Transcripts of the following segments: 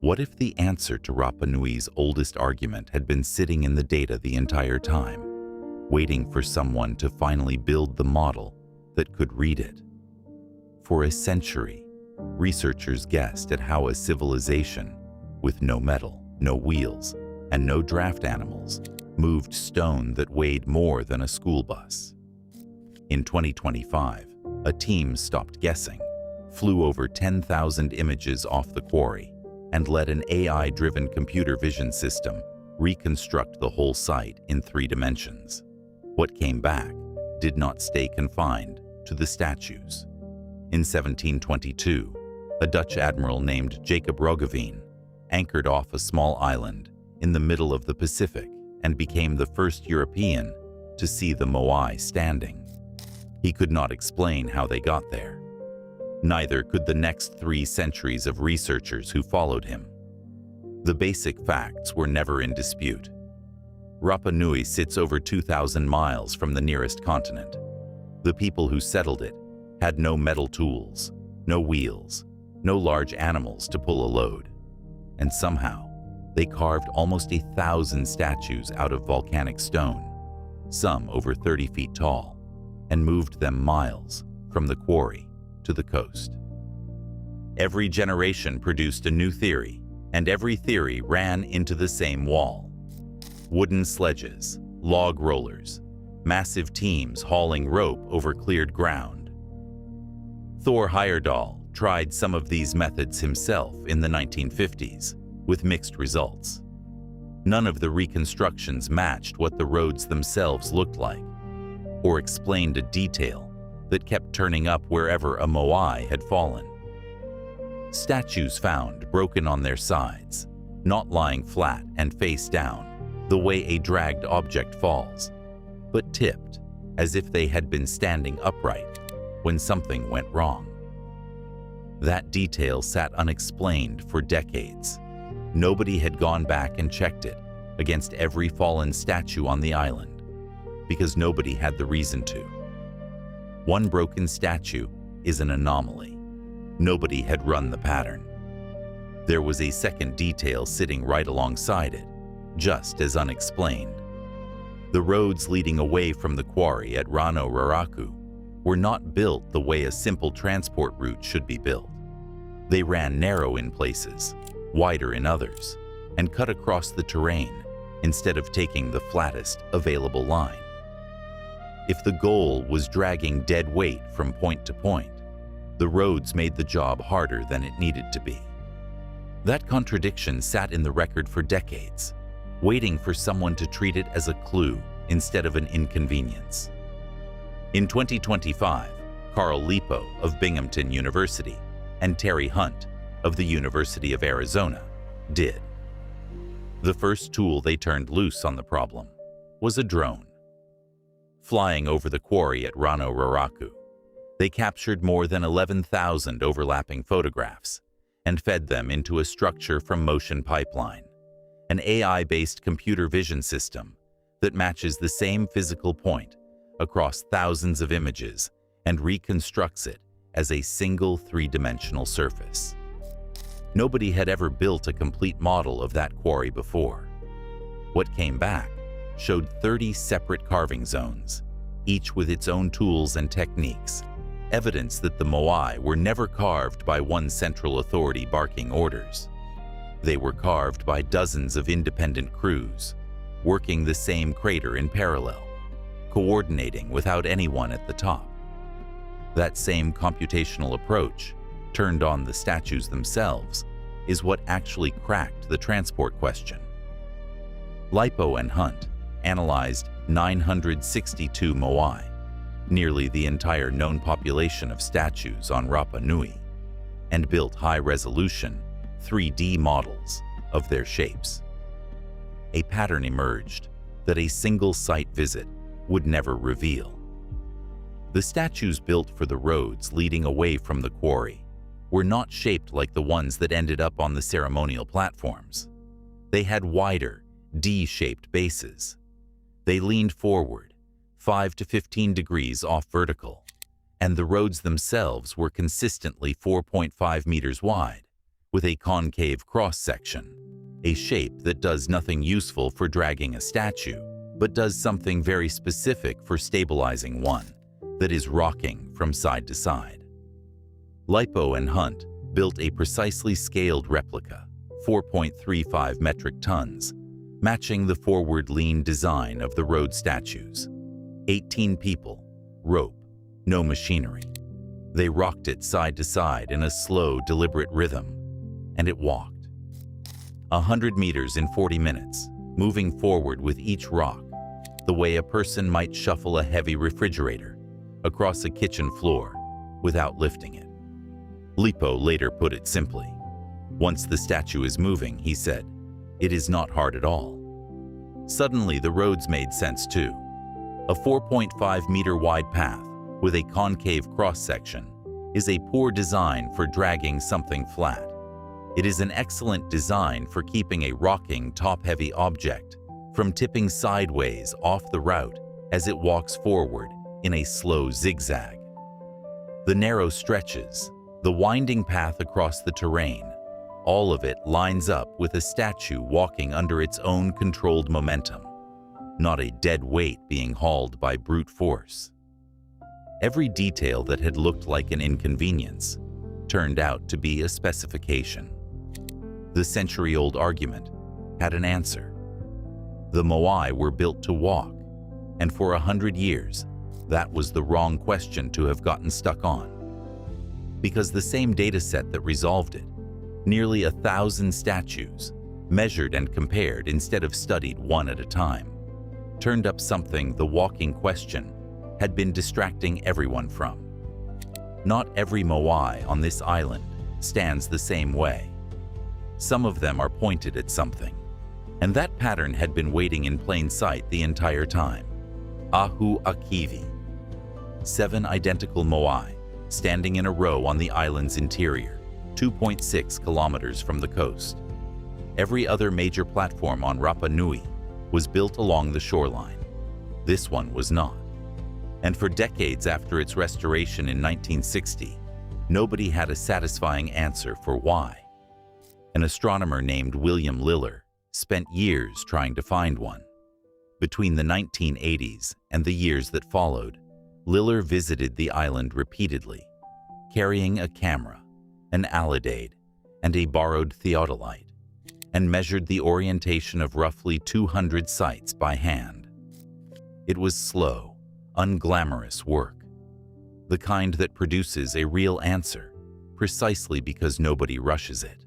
What if the answer to Rapa Nui's oldest argument had been sitting in the data the entire time, waiting for someone to finally build the model that could read it? For a century, researchers guessed at how a civilization with no metal, no wheels, and no draft animals moved stone that weighed more than a school bus. In 2025, a team stopped guessing, flew over 10,000 images off the quarry, and let an AI-driven computer vision system reconstruct the whole site in 3 dimensions. What came back did not stay confined to the statues. In 1722, a Dutch admiral named Jacob Roggeveen anchored off a small island in the middle of the Pacific and became the first European to see the Moai standing. He could not explain how they got there. Neither could the next 3 centuries of researchers who followed him. The basic facts were never in dispute. Rapa Nui sits over 2,000 miles from the nearest continent. The people who settled it had no metal tools, no wheels, no large animals to pull a load. And somehow, they carved almost 1,000 statues out of volcanic stone, some over 30 feet tall, and moved them miles from the quarry to the coast. Every generation produced a new theory, and every theory ran into the same wall. Wooden sledges, log rollers, massive teams hauling rope over cleared ground. Thor Heyerdahl tried some of these methods himself in the 1950s, with mixed results. None of the reconstructions matched what the roads themselves looked like, or explained a detail that kept turning up wherever a Moai had fallen. Statues found broken on their sides, not lying flat and face down, the way a dragged object falls, but tipped as if they had been standing upright when something went wrong. That detail sat unexplained for decades. Nobody had gone back and checked it against every fallen statue on the island, because nobody had the reason to. One broken statue is an anomaly. Nobody had run the pattern. There was a second detail sitting right alongside it, just as unexplained. The roads leading away from the quarry at Rongorongo were not built the way a simple transport route should be built. They ran narrow in places, wider in others, and cut across the terrain instead of taking the flattest available line. If the goal was dragging dead weight from point to point, the roads made the job harder than it needed to be. That contradiction sat in the record for decades, waiting for someone to treat it as a clue instead of an inconvenience. In 2025, Carl Lipo of Binghamton University and Terry Hunt of the University of Arizona did. The first tool they turned loose on the problem was a drone. Flying over the quarry at Rongorongo, they captured more than 11,000 overlapping photographs and fed them into a structure from Motion Pipeline, an AI-based computer vision system that matches the same physical point across thousands of images and reconstructs it as a single 3-dimensional surface. Nobody had ever built a complete model of that quarry before. What came back showed 30 separate carving zones, each with its own tools and techniques, evidence that the Moai were never carved by one central authority barking orders. They were carved by dozens of independent crews, working the same crater in parallel, coordinating without anyone at the top. That same computational approach, turned on the statues themselves, is what actually cracked the transport question. Lipo and Hunt analyzed 962 Moai, nearly the entire known population of statues on Rapa Nui, and built high-resolution 3D models of their shapes. A pattern emerged that a single site visit would never reveal. The statues built for the roads leading away from the quarry were not shaped like the ones that ended up on the ceremonial platforms. They had wider, D-shaped bases. They leaned forward, 5 to 15 degrees off vertical, and the roads themselves were consistently 4.5 meters wide, with a concave cross-section, a shape that does nothing useful for dragging a statue, but does something very specific for stabilizing one that is rocking from side to side. Lipo and Hunt built a precisely scaled replica, 4.35 metric tons, matching the forward lean design of the road statues. 18 people, rope, no machinery. They rocked it side to side in a slow, deliberate rhythm, and it walked. 100 meters in 40 minutes, moving forward with each rock, the way a person might shuffle a heavy refrigerator across a kitchen floor without lifting it. Lipo later put it simply. Once the statue is moving, he said, it is not hard at all. Suddenly, the roads made sense too. A 4.5-meter wide path with a concave cross-section is a poor design for dragging something flat. It is an excellent design for keeping a rocking, top-heavy object from tipping sideways off the route as it walks forward in a slow zigzag. The narrow stretches, the winding path across the terrain, all of it lines up with a statue walking under its own controlled momentum, not a dead weight being hauled by brute force. Every detail that had looked like an inconvenience turned out to be a specification. The century-old argument had an answer. The Moai were built to walk, and for 100 years, that was the wrong question to have gotten stuck on. Because the same data set that resolved it, nearly 1,000 statues, measured and compared instead of studied one at a time, turned up something the walking question had been distracting everyone from. Not every Moai on this island stands the same way. Some of them are pointed at something, and that pattern had been waiting in plain sight the entire time. Ahu Akivi. 7 identical Moai, standing in a row on the island's interior, 2.6 kilometers from the coast. Every other major platform on Rapa Nui was built along the shoreline. This one was not. And for decades after its restoration in 1960, nobody had a satisfying answer for why. An astronomer named William Liller spent years trying to find one. Between the 1980s and the years that followed, Liller visited the island repeatedly, carrying a camera, an alidade, and a borrowed theodolite, and measured the orientation of roughly 200 sites by hand. It was slow, unglamorous work, the kind that produces a real answer, precisely because nobody rushes it.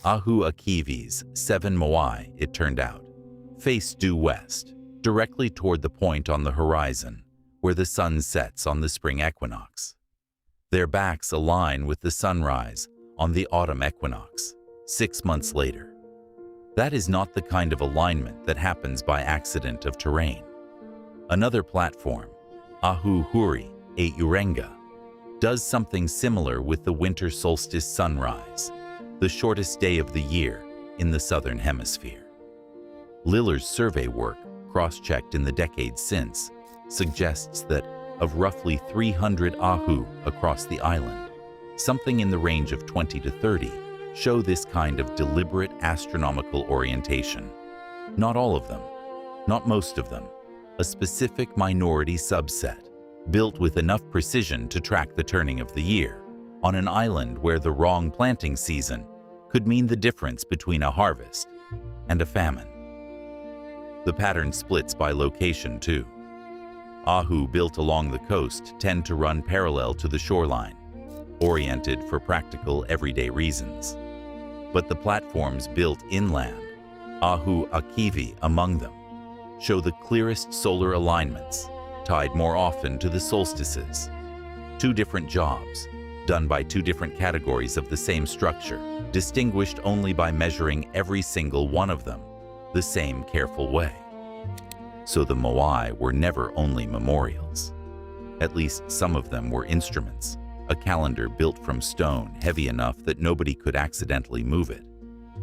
Ahu Akivi's 7 Moai, it turned out, faced due west, directly toward the point on the horizon where the sun sets on the spring equinox. Their backs align with the sunrise on the autumn equinox, 6 months later. That is not the kind of alignment that happens by accident of terrain. Another platform, Ahu Huri e Urenga, does something similar with the winter solstice sunrise, the shortest day of the year in the southern hemisphere. Liller's survey work, cross-checked in the decades since, suggests that of roughly 300 Ahu across the island, something in the range of 20 to 30 show this kind of deliberate astronomical orientation. Not all of them, not most of them, a specific minority subset, built with enough precision to track the turning of the year, on an island where the wrong planting season could mean the difference between a harvest and a famine. The pattern splits by location too. Ahu built along the coast tend to run parallel to the shoreline, oriented for practical everyday reasons. But the platforms built inland, Ahu Akivi among them, show the clearest solar alignments, tied more often to the solstices. 2 different jobs, done by 2 different categories of the same structure, distinguished only by measuring every single one of them the same careful way. So the Moai were never only memorials. At least some of them were instruments, a calendar built from stone heavy enough that nobody could accidentally move it,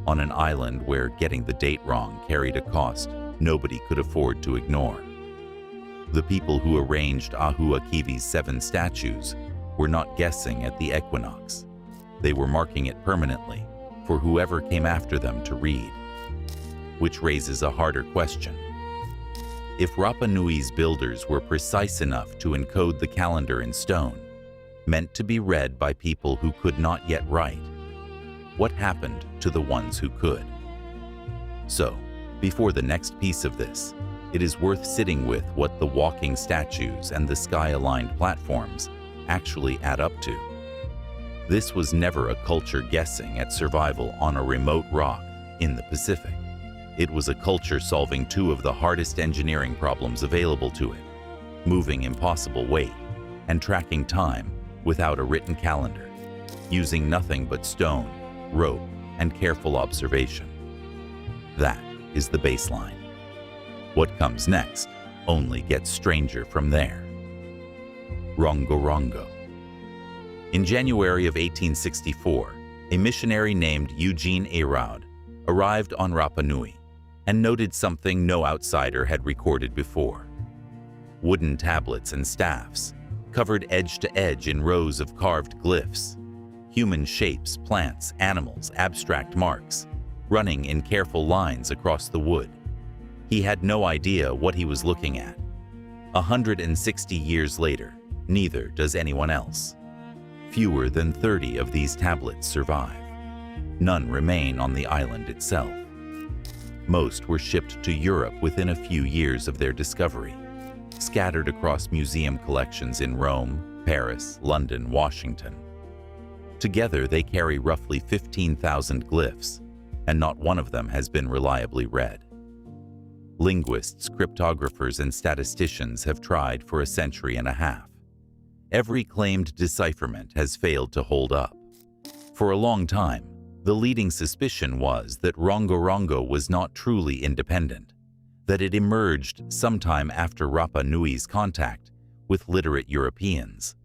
on an island where getting the date wrong carried a cost nobody could afford to ignore. The people who arranged Ahu Akivi's 7 statues were not guessing at the equinox. They were marking it permanently for whoever came after them to read. Which raises a harder question. If Rapa Nui's builders were precise enough to encode the calendar in stone, meant to be read by people who could not yet write, what happened to the ones who could? So, before the next piece of this, it is worth sitting with what the walking statues and the sky-aligned platforms actually add up to. This was never a culture guessing at survival on a remote rock in the Pacific. It was a culture solving two of the hardest engineering problems available to it, moving impossible weight and tracking time without a written calendar, using nothing but stone, rope, and careful observation. That is the baseline. What comes next only gets stranger from there. Rongorongo. In January of 1864, a missionary named Eugene Araud arrived on Rapa Nui and noted something no outsider had recorded before. Wooden tablets and staffs, covered edge to edge in rows of carved glyphs, human shapes, plants, animals, abstract marks, running in careful lines across the wood. He had no idea what he was looking at. 160 years later, neither does anyone else. Fewer than 30 of these tablets survive. None remain on the island itself. Most were shipped to Europe within a few years of their discovery, scattered across museum collections in Rome, Paris, London, Washington. Together, they carry roughly 15,000 glyphs, and not one of them has been reliably read. Linguists, cryptographers, and statisticians have tried for a century and a half. Every claimed decipherment has failed to hold up. For a long time, the leading suspicion was that Rongorongo was not truly independent, that it emerged sometime after Rapa Nui's contact with literate Europeans,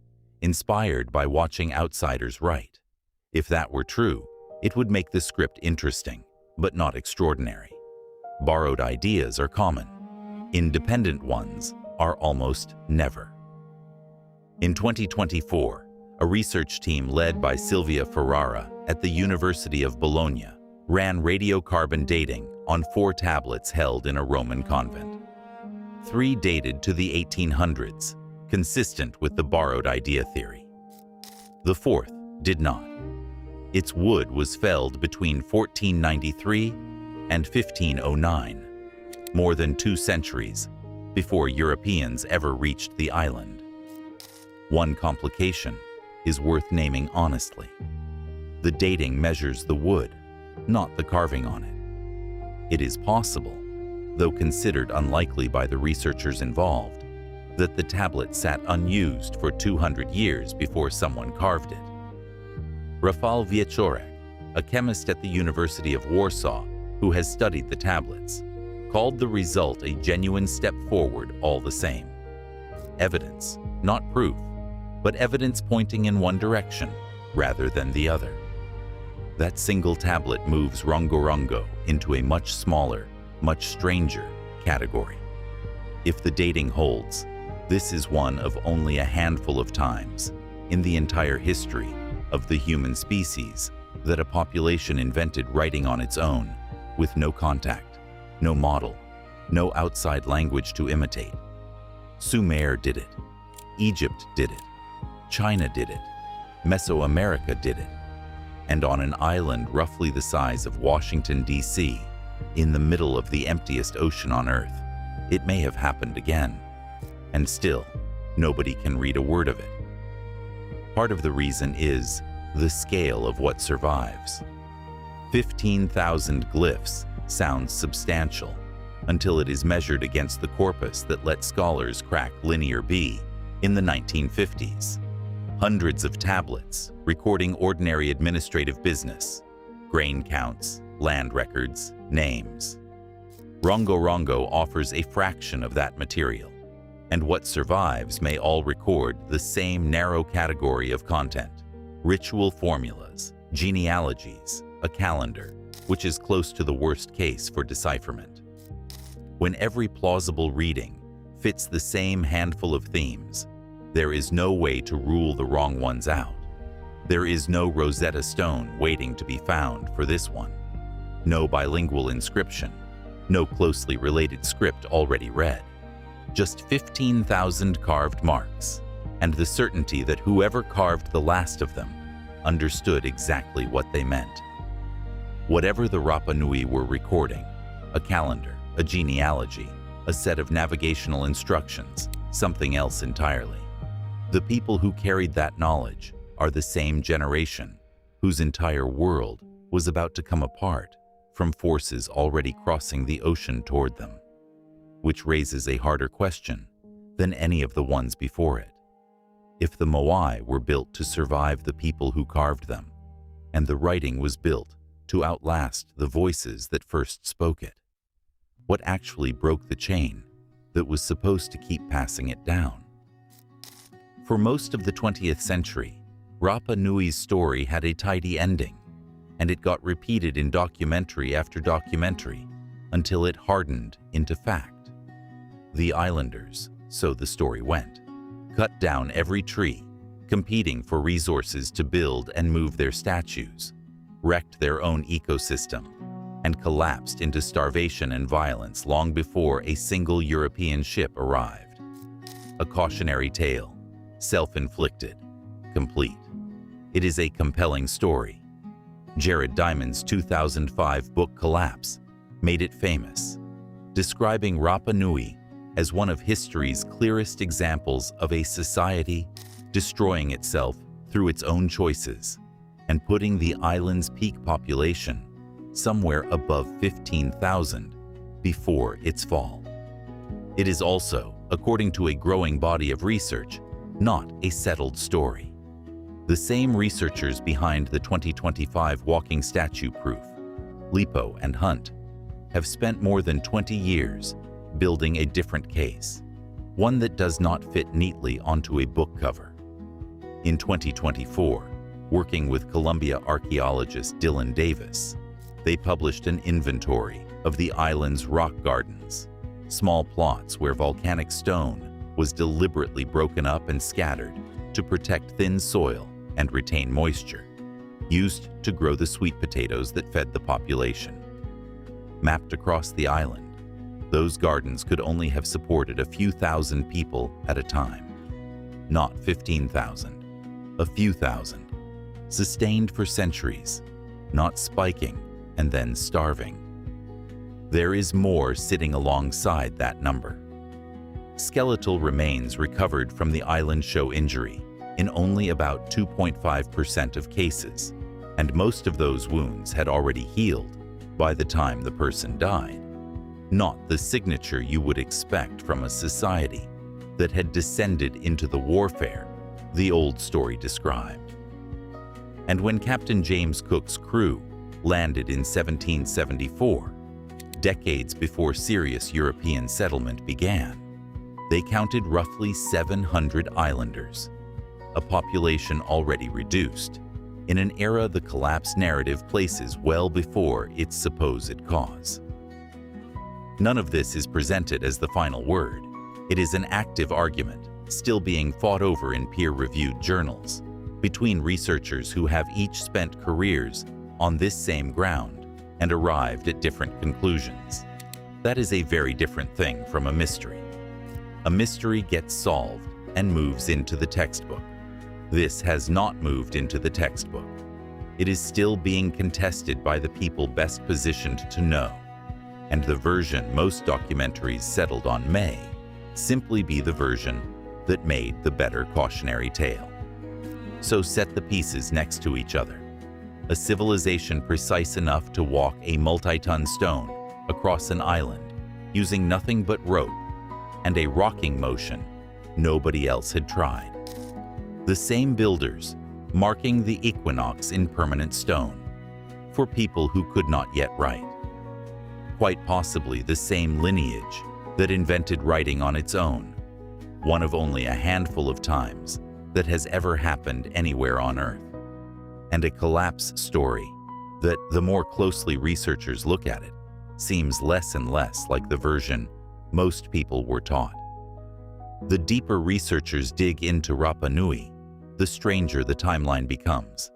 inspired by watching outsiders write. If that were true, it would make the script interesting, but not extraordinary. Borrowed ideas are common. Independent ones are almost never. In 2024, a research team led by Silvia Ferrara at the University of Bologna ran radiocarbon dating on 4 tablets held in a Roman convent. 3 dated to the 1800s, consistent with the borrowed idea theory. The 4th did not. Its wood was felled between 1493 and 1509, more than 2 centuries before Europeans ever reached the island. One complication is worth naming honestly. The dating measures the wood, not the carving on it. It is possible, though considered unlikely by the researchers involved, that the tablet sat unused for 200 years before someone carved it. Rafał Wieczorek, a chemist at the University of Warsaw who has studied the tablets, called the result a genuine step forward all the same. Evidence, not proof, but evidence pointing in one direction rather than the other. That single tablet moves Rongorongo into a much smaller, much stranger category. If the dating holds, this is one of only a handful of times in the entire history of the human species that a population invented writing on its own, with no contact, no model, no outside language to imitate. Sumer did it, Egypt did it, China did it, Mesoamerica did it, and on an island roughly the size of Washington, D.C., in the middle of the emptiest ocean on Earth, it may have happened again. And still, nobody can read a word of it. Part of the reason is the scale of what survives. 15,000 glyphs sounds substantial until it is measured against the corpus that let scholars crack Linear B in the 1950s. Hundreds of tablets recording ordinary administrative business, grain counts, land records, names. Rongorongo offers a fraction of that material, and what survives may all record the same narrow category of content: ritual formulas, genealogies, a calendar, which is close to the worst case for decipherment. When every plausible reading fits the same handful of themes, there is no way to rule the wrong ones out. There is no Rosetta Stone waiting to be found for this one. No bilingual inscription, no closely related script already read. Just 15,000 carved marks, and the certainty that whoever carved the last of them understood exactly what they meant. Whatever the Rapa Nui were recording, a calendar, a genealogy, a set of navigational instructions, something else entirely. The people who carried that knowledge are the same generation whose entire world was about to come apart from forces already crossing the ocean toward them, which raises a harder question than any of the ones before it. If the Moai were built to survive the people who carved them, and the writing was built to outlast the voices that first spoke it, what actually broke the chain that was supposed to keep passing it down? For most of the 20th century, Rapa Nui's story had a tidy ending, and it got repeated in documentary after documentary until it hardened into fact. The islanders, so the story went, cut down every tree, competing for resources to build and move their statues, wrecked their own ecosystem, and collapsed into starvation and violence long before a single European ship arrived. A cautionary tale, self-inflicted, complete. It is a compelling story. Jared Diamond's 2005 book Collapse made it famous, describing Rapa Nui as one of history's clearest examples of a society destroying itself through its own choices and putting the island's peak population somewhere above 15,000 before its fall. It is also, according to a growing body of research, not a settled story. The same researchers behind the 2025 walking statue proof, Lipo and Hunt, have spent more than 20 years building a different case, one that does not fit neatly onto a book cover. In 2024, working with Columbia archaeologist Dylan Davis, they published an inventory of the island's rock gardens, small plots where volcanic stone was deliberately broken up and scattered to protect thin soil and retain moisture, used to grow the sweet potatoes that fed the population. Mapped across the island, those gardens could only have supported a few thousand people at a time. Not 15,000, a few thousand, sustained for centuries, not spiking and then starving. There is more sitting alongside that number. Skeletal remains recovered from the island show injury in only about 2.5% of cases, and most of those wounds had already healed by the time the person died. Not the signature you would expect from a society that had descended into the warfare the old story described. And when Captain James Cook's crew landed in 1774, decades before serious European settlement began, they counted roughly 700 islanders, a population already reduced, in an era the collapse narrative places well before its supposed cause. None of this is presented as the final word. It is an active argument, still being fought over in peer-reviewed journals, between researchers who have each spent careers on this same ground and arrived at different conclusions. That is a very different thing from a mystery. A mystery gets solved and moves into the textbook. This has not moved into the textbook. It is still being contested by the people best positioned to know, and the version most documentaries settled on may simply be the version that made the better cautionary tale. So set the pieces next to each other. A civilization precise enough to walk a multi-ton stone across an island using nothing but rope, and a rocking motion nobody else had tried. The same builders marking the equinox in permanent stone for people who could not yet write. Quite possibly the same lineage that invented writing on its own, one of only a handful of times that has ever happened anywhere on Earth. And a collapse story that, the more closely researchers look at it, seems less and less like the version most people were taught. The deeper researchers dig into Rapa Nui, the stranger the timeline becomes.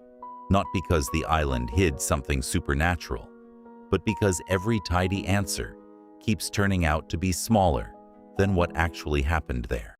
Not because the island hid something supernatural, but because every tidy answer keeps turning out to be smaller than what actually happened there.